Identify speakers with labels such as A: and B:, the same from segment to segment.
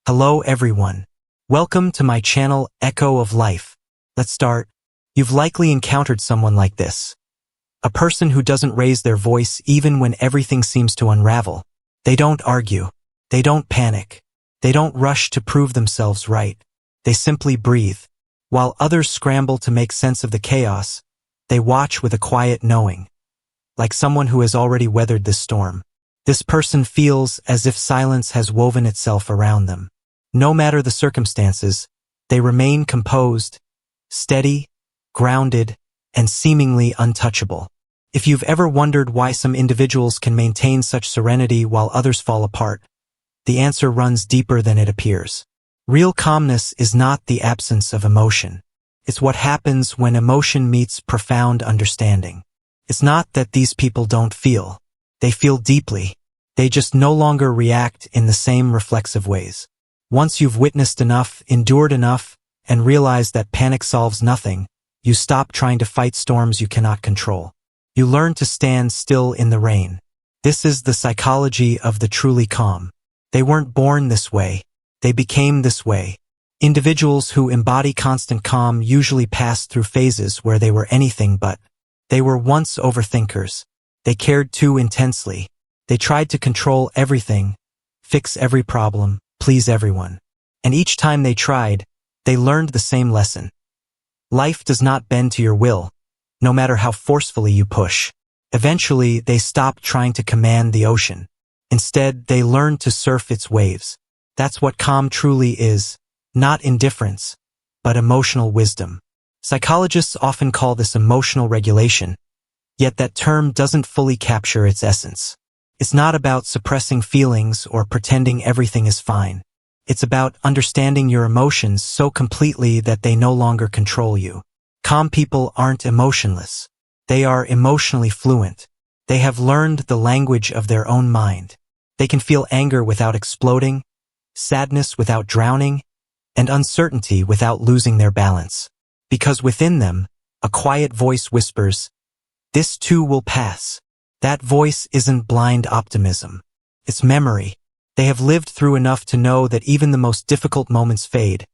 A: Hello everyone. Welcome to my channel, Echo of Life. Let's start. You've likely encountered someone like this. A person who doesn't raise their voice even when everything seems to unravel. They don't argue. They don't panic. They don't rush to prove themselves right. They simply breathe. While others scramble to make sense of the chaos, they watch with a quiet knowing. Like someone who has already weathered this storm. This person feels as if silence has woven itself around them. No matter the circumstances, they remain composed, steady, grounded, and seemingly untouchable. If you've ever wondered why some individuals can maintain such serenity while others fall apart, the answer runs deeper than it appears. Real calmness is not the absence of emotion. It's what happens when emotion meets profound understanding. It's not that these people don't feel. They feel deeply. They just no longer react in the same reflexive ways. Once you've witnessed enough, endured enough, and realized that panic solves nothing, you stop trying to fight storms you cannot control. You learn to stand still in the rain. This is the psychology of the truly calm. They weren't born this way. They became this way. Individuals who embody constant calm usually pass through phases where they were anything but. They were once overthinkers. They cared too intensely. They tried to control everything, fix every problem, please everyone. And each time they tried, they learned the same lesson. Life does not bend to your will, no matter how forcefully you push. Eventually, they stopped trying to command the ocean. Instead, they learned to surf its waves. That's what calm truly is, not indifference, but emotional wisdom. Psychologists often call this emotional regulation, yet that term doesn't fully capture its essence. It's not about suppressing feelings or pretending everything is fine. It's about understanding your emotions so completely that they no longer control you. Calm people aren't emotionless. They are emotionally fluent. They have learned the language of their own mind. They can feel anger without exploding, sadness without drowning, and uncertainty without losing their balance. Because within them, a quiet voice whispers, "This too will pass." That voice isn't blind optimism. It's memory. They have lived through enough to know that even the most difficult moments fade,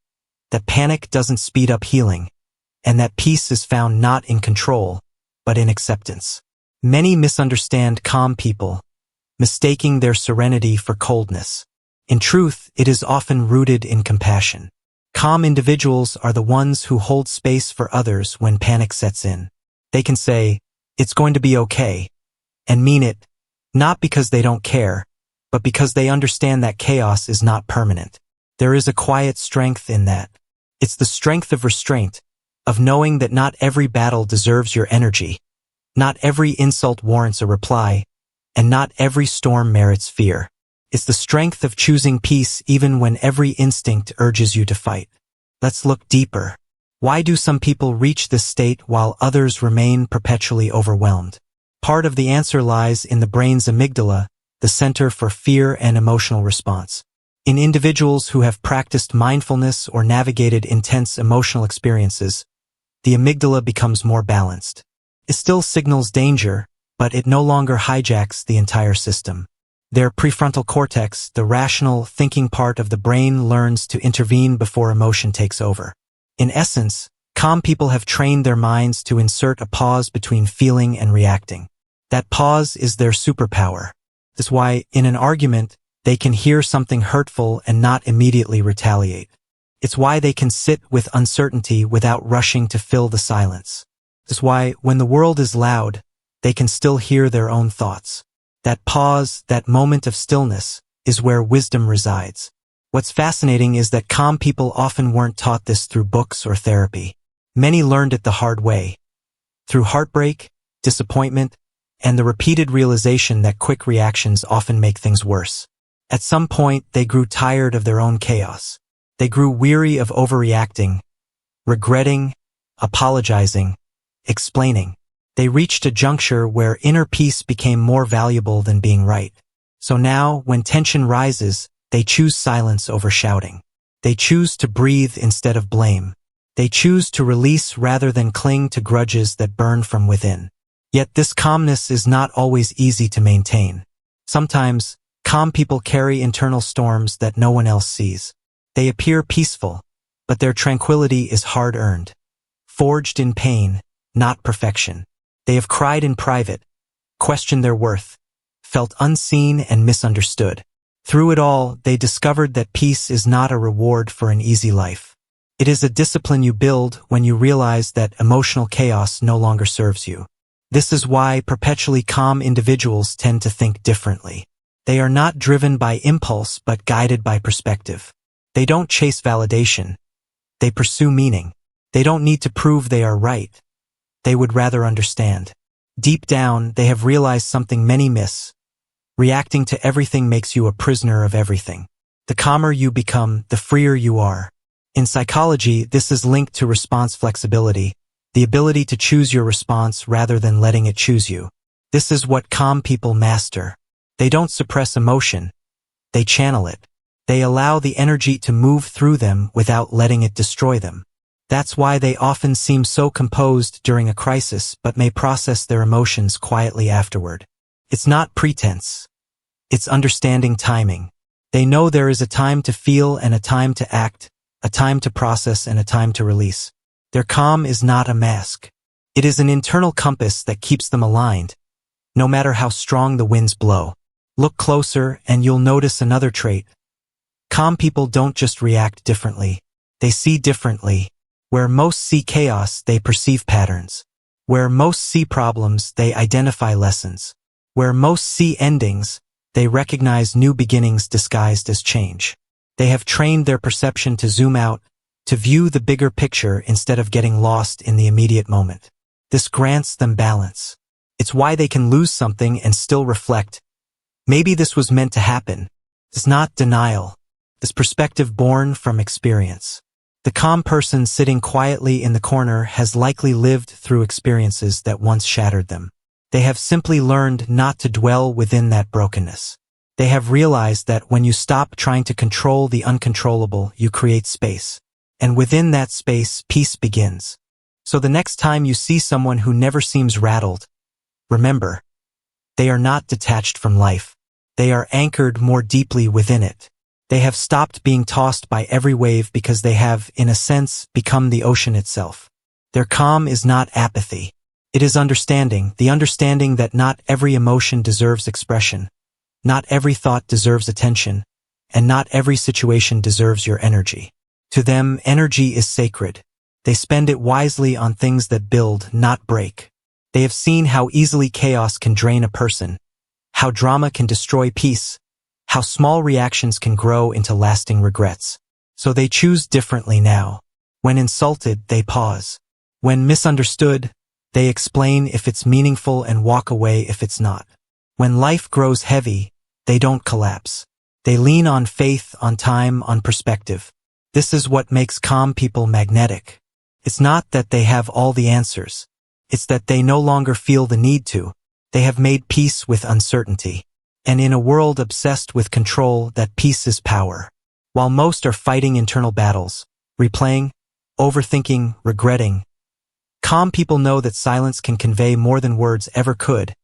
A: that panic doesn't speed up healing, and that peace is found not in control, but in acceptance. Many misunderstand calm people, mistaking their serenity for coldness. In truth, it is often rooted in compassion. Calm individuals are the ones who hold space for others when panic sets in. They can say, "It's going to be okay," and mean it, not because they don't care, but because they understand that chaos is not permanent. There is a quiet strength in that. It's the strength of restraint, of knowing that not every battle deserves your energy, not every insult warrants a reply, and not every storm merits fear. It's the strength of choosing peace even when every instinct urges you to fight. Let's look deeper. Why do some people reach this state while others remain perpetually overwhelmed? Part of the answer lies in the brain's amygdala, the center for fear and emotional response. In individuals who have practiced mindfulness or navigated intense emotional experiences, the amygdala becomes more balanced. It still signals danger, but it no longer hijacks the entire system. Their prefrontal cortex, the rational, thinking part of the brain, learns to intervene before emotion takes over. In essence, calm people have trained their minds to insert a pause between feeling and reacting. That pause is their superpower. That's why, in an argument, they can hear something hurtful and not immediately retaliate. It's why they can sit with uncertainty without rushing to fill the silence. That's why, when the world is loud, they can still hear their own thoughts. That pause, that moment of stillness, is where wisdom resides. What's fascinating is that calm people often weren't taught this through books or therapy. Many learned it the hard way. Through heartbreak, disappointment, and the repeated realization that quick reactions often make things worse. At some point, they grew tired of their own chaos. They grew weary of overreacting, regretting, apologizing, explaining. They reached a juncture where inner peace became more valuable than being right. So now, when tension rises, they choose silence over shouting. They choose to breathe instead of blame. They choose to release rather than cling to grudges that burn from within. Yet this calmness is not always easy to maintain. Sometimes, calm people carry internal storms that no one else sees. They appear peaceful, but their tranquility is hard-earned. Forged in pain, not perfection. They have cried in private, questioned their worth, felt unseen and misunderstood. Through it all, they discovered that peace is not a reward for an easy life. It is a discipline you build when you realize that emotional chaos no longer serves you. This is why perpetually calm individuals tend to think differently. They are not driven by impulse but guided by perspective. They don't chase validation. They pursue meaning. They don't need to prove they are right. They would rather understand. Deep down, they have realized something many miss. Reacting to everything makes you a prisoner of everything. The calmer you become, the freer you are. In psychology, this is linked to response flexibility, the ability to choose your response rather than letting it choose you. This is what calm people master. They don't suppress emotion. They channel it. They allow the energy to move through them without letting it destroy them. That's why they often seem so composed during a crisis but may process their emotions quietly afterward. It's not pretense. It's understanding timing. They know there is a time to feel and a time to act, a time to process and a time to release. Their calm is not a mask. It is an internal compass that keeps them aligned, no matter how strong the winds blow. Look closer and you'll notice another trait. Calm people don't just react differently. They see differently. Where most see chaos, they perceive patterns. Where most see problems, they identify lessons. Where most see endings, they recognize new beginnings disguised as change. They have trained their perception to zoom out, to view the bigger picture instead of getting lost in the immediate moment. This grants them balance. It's why they can lose something and still reflect. Maybe this was meant to happen. It's not denial. This perspective born from experience. The calm person sitting quietly in the corner has likely lived through experiences that once shattered them. They have simply learned not to dwell within that brokenness. They have realized that when you stop trying to control the uncontrollable, you create space. And within that space, peace begins. So the next time you see someone who never seems rattled, remember, they are not detached from life. They are anchored more deeply within it. They have stopped being tossed by every wave because they have, in a sense, become the ocean itself. Their calm is not apathy. It is understanding, the understanding that not every emotion deserves expression, not every thought deserves attention, and not every situation deserves your energy. To them, energy is sacred. They spend it wisely on things that build, not break. They have seen how easily chaos can drain a person, how drama can destroy peace, how small reactions can grow into lasting regrets. So they choose differently now. When insulted, they pause. When misunderstood, they explain if it's meaningful and walk away if it's not. When life grows heavy, they don't collapse. They lean on faith, on time, on perspective. This is what makes calm people magnetic. It's not that they have all the answers. It's that they no longer feel the need to. They have made peace with uncertainty. And in a world obsessed with control, that peace is power. While most are fighting internal battles, replaying, overthinking, regretting, calm people know that silence can convey more than words ever could,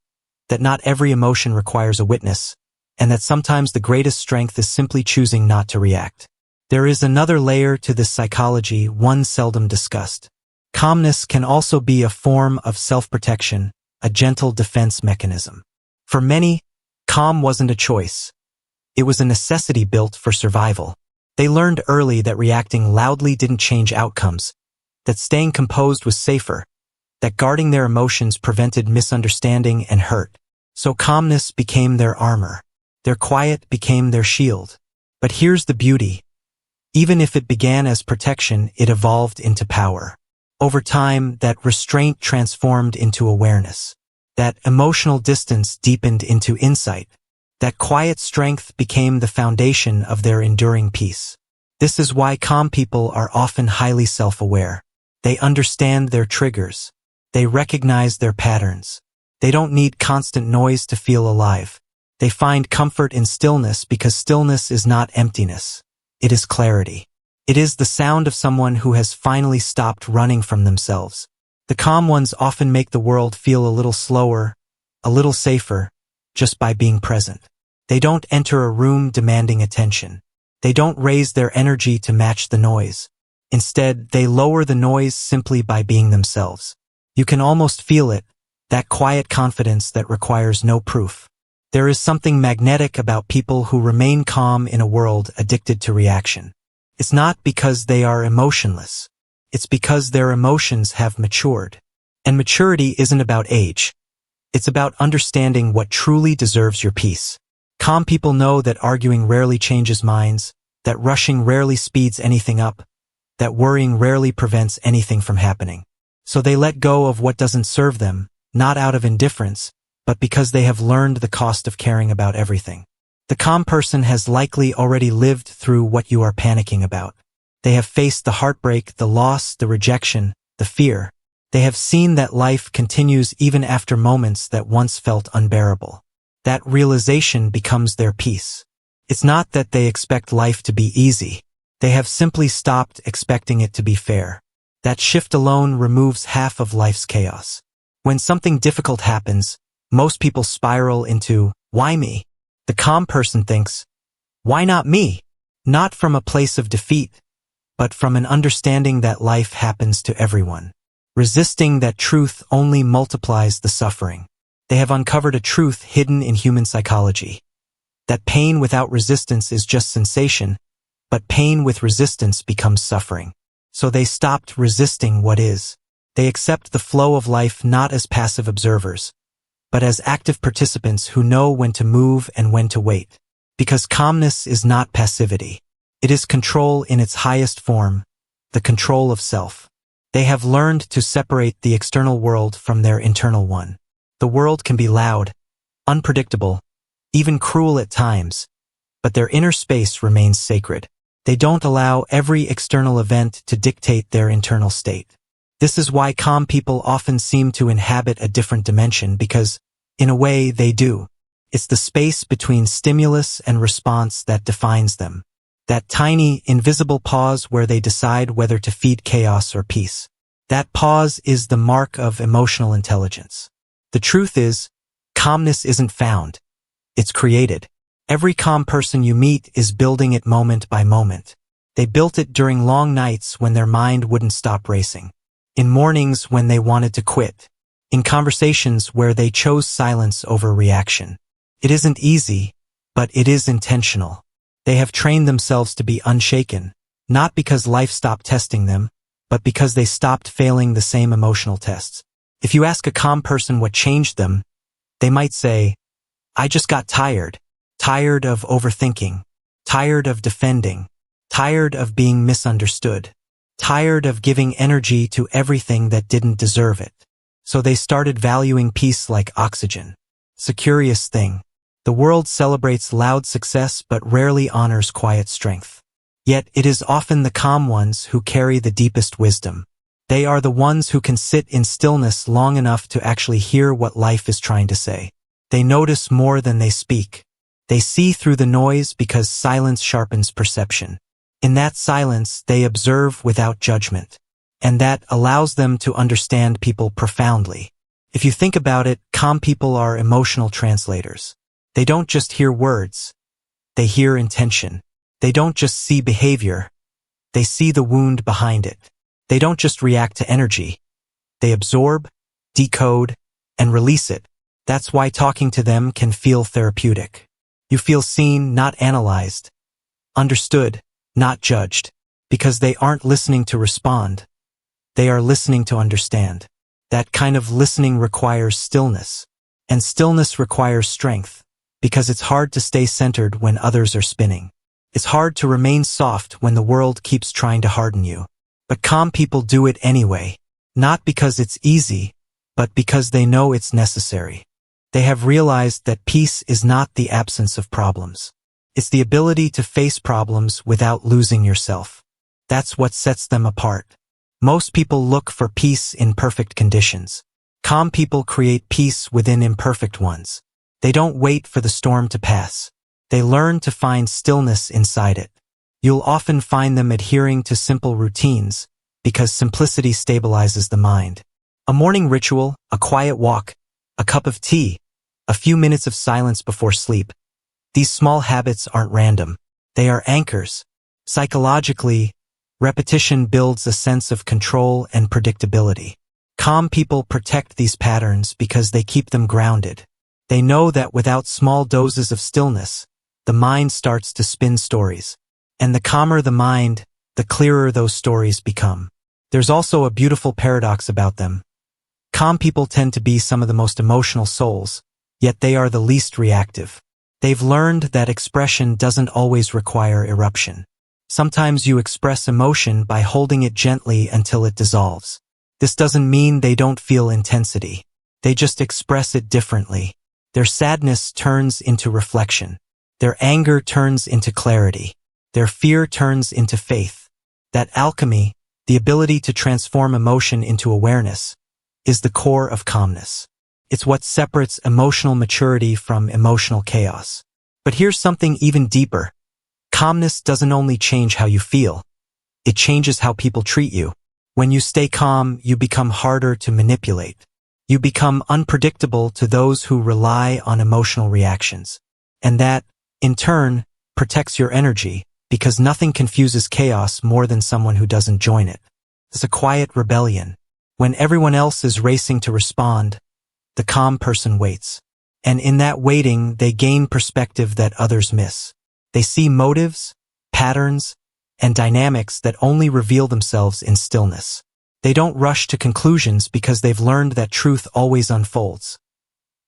A: that not every emotion requires a witness, and that sometimes the greatest strength is simply choosing not to react. There is another layer to this psychology, one seldom discussed. Calmness can also be a form of self-protection, a gentle defense mechanism. For many, calm wasn't a choice. It was a necessity built for survival. They learned early that reacting loudly didn't change outcomes, that staying composed was safer, that guarding their emotions prevented misunderstanding and hurt. So calmness became their armor. Their quiet became their shield. But here's the beauty. Even if it began as protection, it evolved into power. Over time, that restraint transformed into awareness. That emotional distance deepened into insight. That quiet strength became the foundation of their enduring peace. This is why calm people are often highly self-aware. They understand their triggers. They recognize their patterns. They don't need constant noise to feel alive. They find comfort in stillness because stillness is not emptiness. It is clarity. It is the sound of someone who has finally stopped running from themselves. The calm ones often make the world feel a little slower, a little safer, just by being present. They don't enter a room demanding attention. They don't raise their energy to match the noise. Instead, they lower the noise simply by being themselves. You can almost feel it, that quiet confidence that requires no proof. There is something magnetic about people who remain calm in a world addicted to reaction. It's not because they are emotionless. It's because their emotions have matured. And maturity isn't about age. It's about understanding what truly deserves your peace. Calm people know that arguing rarely changes minds, that rushing rarely speeds anything up, that worrying rarely prevents anything from happening. So they let go of what doesn't serve them, not out of indifference, but because they have learned the cost of caring about everything. The calm person has likely already lived through what you are panicking about. They have faced the heartbreak, the loss, the rejection, the fear. They have seen that life continues even after moments that once felt unbearable. That realization becomes their peace. It's not that they expect life to be easy. They have simply stopped expecting it to be fair. That shift alone removes half of life's chaos. When something difficult happens, most people spiral into, "Why me?" The calm person thinks, "Why not me?" Not from a place of defeat, but from an understanding that life happens to everyone. Resisting that truth only multiplies the suffering. They have uncovered a truth hidden in human psychology. That pain without resistance is just sensation, but pain with resistance becomes suffering. So they stopped resisting what is. They accept the flow of life not as passive observers, but as active participants who know when to move and when to wait. Because calmness is not passivity. It is control in its highest form, the control of self. They have learned to separate the external world from their internal one. The world can be loud, unpredictable, even cruel at times, but their inner space remains sacred. They don't allow every external event to dictate their internal state. This is why calm people often seem to inhabit a different dimension because, in a way, they do. It's the space between stimulus and response that defines them. That tiny, invisible pause where they decide whether to feed chaos or peace. That pause is the mark of emotional intelligence. The truth is, calmness isn't found. It's created. Every calm person you meet is building it moment by moment. They built it during long nights when their mind wouldn't stop racing. In mornings when they wanted to quit. In conversations where they chose silence over reaction. It isn't easy, but it is intentional. They have trained themselves to be unshaken, not because life stopped testing them, but because they stopped failing the same emotional tests. If you ask a calm person what changed them, they might say, "I just got tired. Tired of overthinking. Tired of defending. Tired of being misunderstood. Tired of giving energy to everything that didn't deserve it." So they started valuing peace like oxygen. It's a curious thing. The world celebrates loud success but rarely honors quiet strength. Yet it is often the calm ones who carry the deepest wisdom. They are the ones who can sit in stillness long enough to actually hear what life is trying to say. They notice more than they speak. They see through the noise because silence sharpens perception. In that silence, they observe without judgment. And that allows them to understand people profoundly. If you think about it, calm people are emotional translators. They don't just hear words. They hear intention. They don't just see behavior. They see the wound behind it. They don't just react to energy. They absorb, decode, and release it. That's why talking to them can feel therapeutic. You feel seen, not analyzed. Understood, not judged. Because they aren't listening to respond. They are listening to understand. That kind of listening requires stillness. And stillness requires strength. Because it's hard to stay centered when others are spinning. It's hard to remain soft when the world keeps trying to harden you. But calm people do it anyway. Not because it's easy, but because they know it's necessary. They have realized that peace is not the absence of problems. It's the ability to face problems without losing yourself. That's what sets them apart. Most people look for peace in perfect conditions. Calm people create peace within imperfect ones. They don't wait for the storm to pass. They learn to find stillness inside it. You'll often find them adhering to simple routines, because simplicity stabilizes the mind. A morning ritual, a quiet walk, a cup of tea, a few minutes of silence before sleep. These small habits aren't random. They are anchors. Psychologically, repetition builds a sense of control and predictability. Calm people protect these patterns because they keep them grounded. They know that without small doses of stillness, the mind starts to spin stories. And the calmer the mind, the clearer those stories become. There's also a beautiful paradox about them. Calm people tend to be some of the most emotional souls, yet they are the least reactive. They've learned that expression doesn't always require eruption. Sometimes you express emotion by holding it gently until it dissolves. This doesn't mean they don't feel intensity. They just express it differently. Their sadness turns into reflection. Their anger turns into clarity. Their fear turns into faith. That alchemy, the ability to transform emotion into awareness, is the core of calmness. It's what separates emotional maturity from emotional chaos. But here's something even deeper. Calmness doesn't only change how you feel, it changes how people treat you. When you stay calm, you become harder to manipulate. You become unpredictable to those who rely on emotional reactions. And that, in turn, protects your energy, because nothing confuses chaos more than someone who doesn't join it. It's a quiet rebellion. When everyone else is racing to respond, the calm person waits. And in that waiting, they gain perspective that others miss. They see motives, patterns, and dynamics that only reveal themselves in stillness. They don't rush to conclusions because they've learned that truth always unfolds.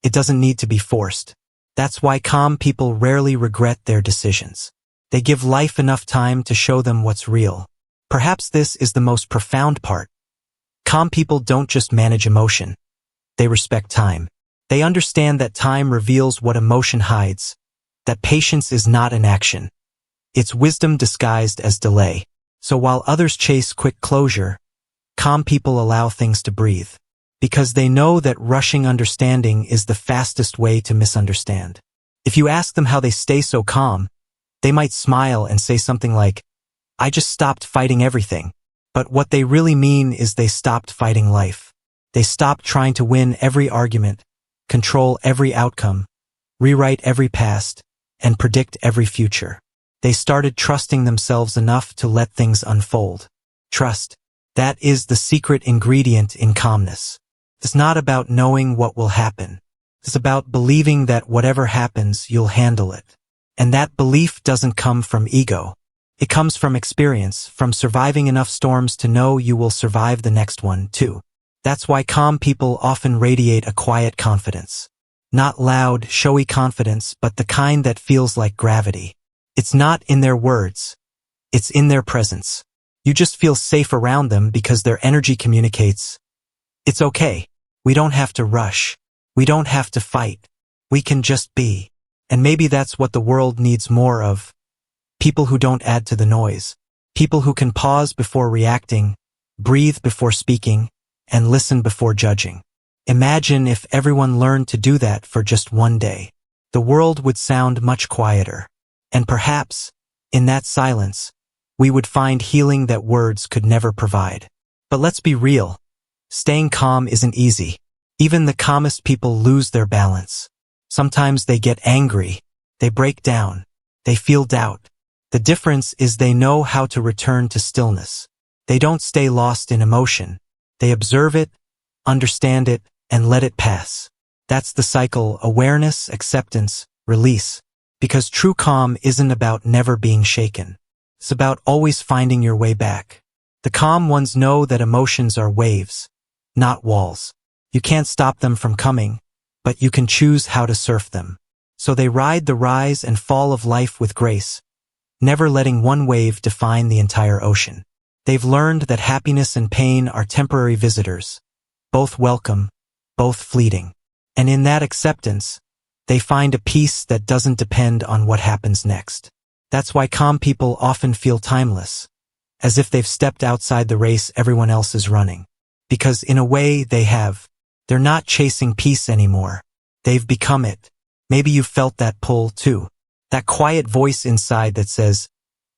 A: It doesn't need to be forced. That's why calm people rarely regret their decisions. They give life enough time to show them what's real. Perhaps this is the most profound part. Calm people don't just manage emotion. They respect time. They understand that time reveals what emotion hides, that patience is not inaction. It's wisdom disguised as delay. So while others chase quick closure, calm people allow things to breathe. Because they know that rushing understanding is the fastest way to misunderstand. If you ask them how they stay so calm, they might smile and say something like, "I just stopped fighting everything." But what they really mean is they stopped fighting life. They stopped trying to win every argument, control every outcome, rewrite every past, and predict every future. They started trusting themselves enough to let things unfold. Trust. That is the secret ingredient in calmness. It's not about knowing what will happen. It's about believing that whatever happens, you'll handle it. And that belief doesn't come from ego. It comes from experience, from surviving enough storms to know you will survive the next one, too. That's why calm people often radiate a quiet confidence. Not loud, showy confidence, but the kind that feels like gravity. It's not in their words. It's in their presence. You just feel safe around them because their energy communicates. It's okay. We don't have to rush. We don't have to fight. We can just be. And maybe that's what the world needs more of. People who don't add to the noise. People who can pause before reacting, breathe before speaking, and listen before judging. Imagine if everyone learned to do that for just one day. The world would sound much quieter. And perhaps, in that silence, we would find healing that words could never provide. But let's be real. Staying calm isn't easy. Even the calmest people lose their balance. Sometimes they get angry. They break down. They feel doubt. The difference is they know how to return to stillness. They don't stay lost in emotion. They observe it, understand it, and let it pass. That's the cycle: awareness, acceptance, release. Because true calm isn't about never being shaken. It's about always finding your way back. The calm ones know that emotions are waves, not walls. You can't stop them from coming, but you can choose how to surf them. So they ride the rise and fall of life with grace, never letting one wave define the entire ocean. They've learned that happiness and pain are temporary visitors, both welcome, both fleeting. And in that acceptance, they find a peace that doesn't depend on what happens next. That's why calm people often feel timeless, as if they've stepped outside the race everyone else is running. Because in a way they have. They're not chasing peace anymore. They've become it. Maybe you've felt that pull too. That quiet voice inside that says,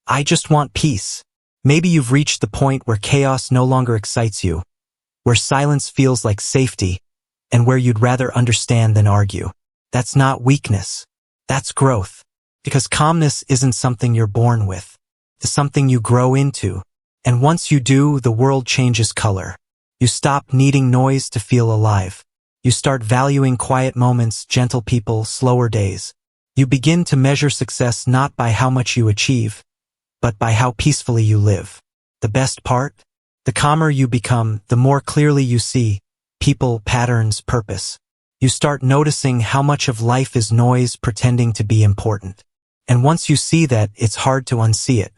A: "I just want peace." Maybe you've reached the point where chaos no longer excites you, where silence feels like safety, and where you'd rather understand than argue. That's not weakness. That's growth. Because calmness isn't something you're born with. It's something you grow into. And once you do, the world changes color. You stop needing noise to feel alive. You start valuing quiet moments, gentle people, slower days. You begin to measure success not by how much you achieve, but by how peacefully you live. The best part? The calmer you become, the more clearly you see people, patterns, purpose. You start noticing how much of life is noise pretending to be important. And once you see that, it's hard to unsee it.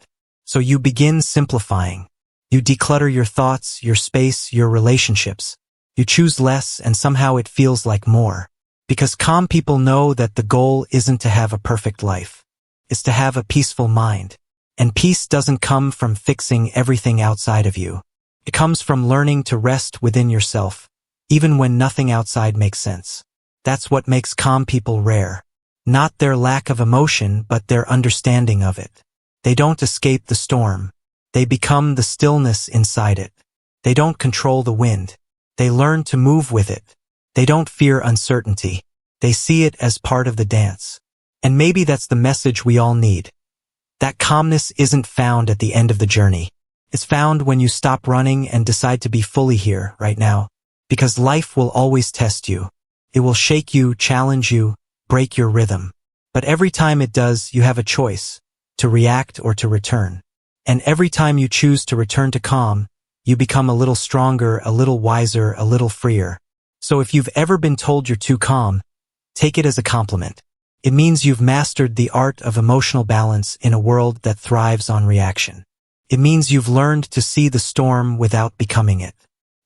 A: So you begin simplifying. You declutter your thoughts, your space, your relationships. You choose less, and somehow it feels like more. Because calm people know that the goal isn't to have a perfect life. It's to have a peaceful mind. And peace doesn't come from fixing everything outside of you. It comes from learning to rest within yourself, even when nothing outside makes sense. That's what makes calm people rare. Not their lack of emotion, but their understanding of it. They don't escape the storm. They become the stillness inside it. They don't control the wind. They learn to move with it. They don't fear uncertainty. They see it as part of the dance. And maybe that's the message we all need. That calmness isn't found at the end of the journey. It's found when you stop running and decide to be fully here, right now. Because life will always test you. It will shake you, challenge you, break your rhythm. But every time it does, you have a choice, to react or to return. And every time you choose to return to calm, you become a little stronger, a little wiser, a little freer. So if you've ever been told you're too calm, take it as a compliment. It means you've mastered the art of emotional balance in a world that thrives on reaction. It means you've learned to see the storm without becoming it.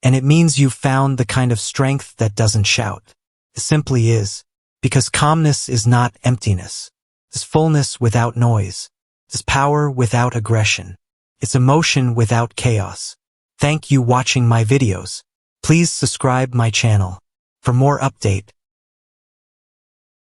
A: And it means you've found the kind of strength that doesn't shout. It simply is. Because calmness is not emptiness. It's fullness without noise. It's power without aggression. It's emotion without chaos. Thank you watching my videos. Please subscribe my channel for more update.